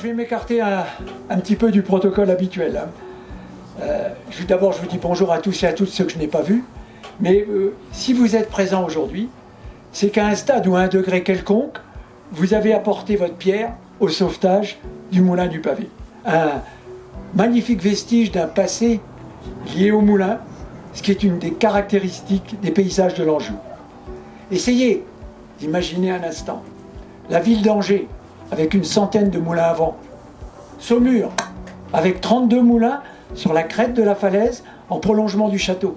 je vais m'écarter un petit peu du protocole habituel. D'abord, je vous dis bonjour à tous et à toutes ceux que je n'ai pas vus. Mais si vous êtes présents aujourd'hui, c'est qu'à un stade ou à un degré quelconque, vous avez apporté votre pierre au sauvetage du moulin du Pavé. Un magnifique vestige d'un passé lié au moulin, ce qui est une des caractéristiques des paysages de l'Anjou. Essayez d'imaginer un instant la ville d'Angers avec une centaine de moulins à vent, Saumur avec 32 moulins sur la crête de la falaise en prolongement du château.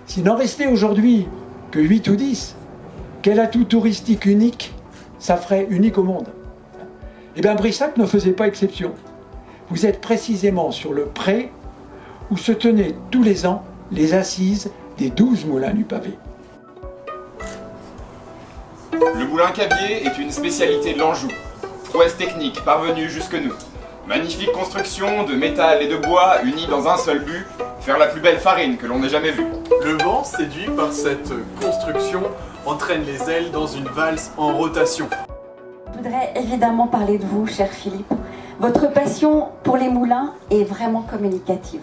S'il n'en restait aujourd'hui que 8 ou 10, quel atout touristique unique ça ferait unique au monde? Eh bien, Brissac ne faisait pas exception. Vous êtes précisément sur le pré où se tenaient tous les ans les assises des 12 moulins du Pavé. Le moulin Cabier est une spécialité de l'Anjou. Prouesse technique parvenue jusque nous. Magnifique construction de métal et de bois unis dans un seul but, faire la plus belle farine que l'on ait jamais vue. Le vent, séduit par cette construction, entraîne les ailes dans une valse en rotation. Je voudrais évidemment parler de vous, cher Philippe. Votre passion pour les moulins est vraiment communicative.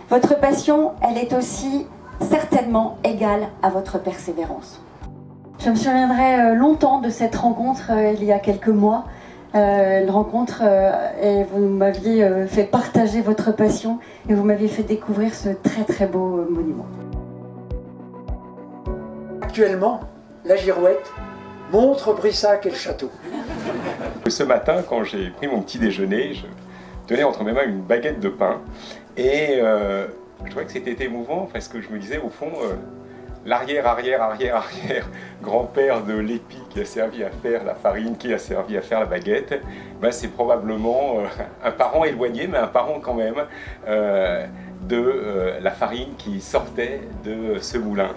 Votre passion, elle est aussi certainement égale à votre persévérance. Je me souviendrai longtemps de cette rencontre il y a quelques mois. Une rencontre et vous m'aviez fait partager votre passion et vous m'aviez fait découvrir ce très très beau monument. Actuellement, la girouette montre Brissac et le château. Ce matin, quand j'ai pris mon petit déjeuner, je tenais entre mes mains une baguette de pain et je trouvais que c'était émouvant parce que je me disais au fond, l'arrière grand-père de l'épi qui a servi à faire la farine, qui a servi à faire la baguette, ben c'est probablement un parent éloigné, mais un parent quand même de la farine qui sortait de ce moulin.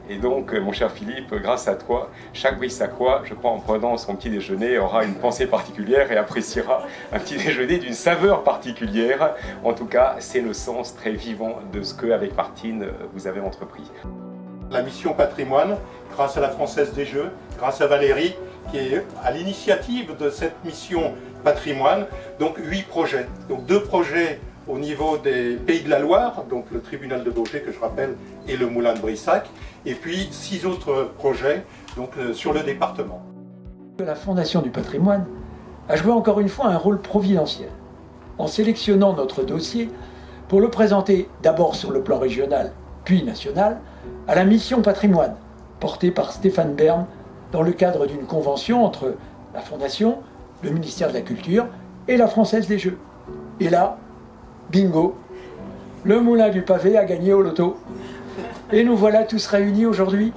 Et donc, mon cher Philippe, grâce à toi, chaque Brissacois, je crois, en prenant son petit déjeuner, aura une pensée particulière et appréciera un petit déjeuner d'une saveur particulière. En tout cas, c'est le sens très vivant de ce que, avec Martine, vous avez entrepris. La mission patrimoine, grâce à la Française des Jeux, grâce à Valérie, qui est à l'initiative de cette mission patrimoine, donc 8 projets. Donc 2 projets au niveau des Pays de la Loire, donc le tribunal de Baugé que je rappelle, et le moulin de Brissac, et puis 6 autres projets donc, sur le département. La Fondation du patrimoine a joué encore une fois un rôle providentiel en sélectionnant notre dossier pour le présenter d'abord sur le plan régional puis national à la mission patrimoine portée par Stéphane Bern dans le cadre d'une convention entre la Fondation, le ministère de la Culture et la Française des Jeux. Et là, bingo, le moulin du Pavé a gagné au loto. Et nous voilà tous réunis aujourd'hui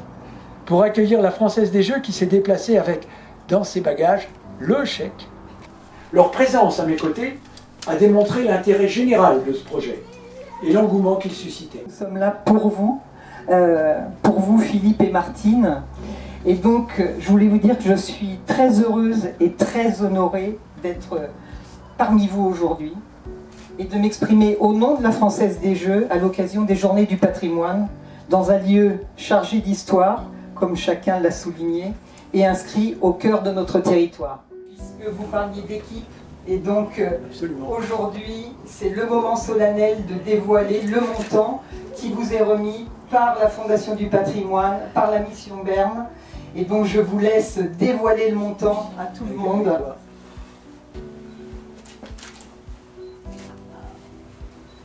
pour accueillir la Française des Jeux qui s'est déplacée avec, dans ses bagages, le chèque. Leur présence à mes côtés a démontré l'intérêt général de ce projet et l'engouement qu'il suscitait. Nous sommes là pour vous Philippe et Martine. Et donc, je voulais vous dire que je suis très heureuse et très honorée d'être parmi vous aujourd'hui et de m'exprimer au nom de la Française des Jeux à l'occasion des Journées du patrimoine dans un lieu chargé d'histoire, comme chacun l'a souligné, et inscrit au cœur de notre territoire. Puisque vous parliez d'équipe, et donc aujourd'hui, c'est le moment solennel de dévoiler le montant qui vous est remis par la Fondation du patrimoine, par la mission Bern. Et donc je vous laisse dévoiler le montant à tout le monde.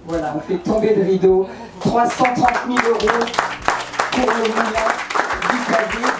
Voilà, on fait tomber le rideau. 330 000 € pour le moulin du Pavé.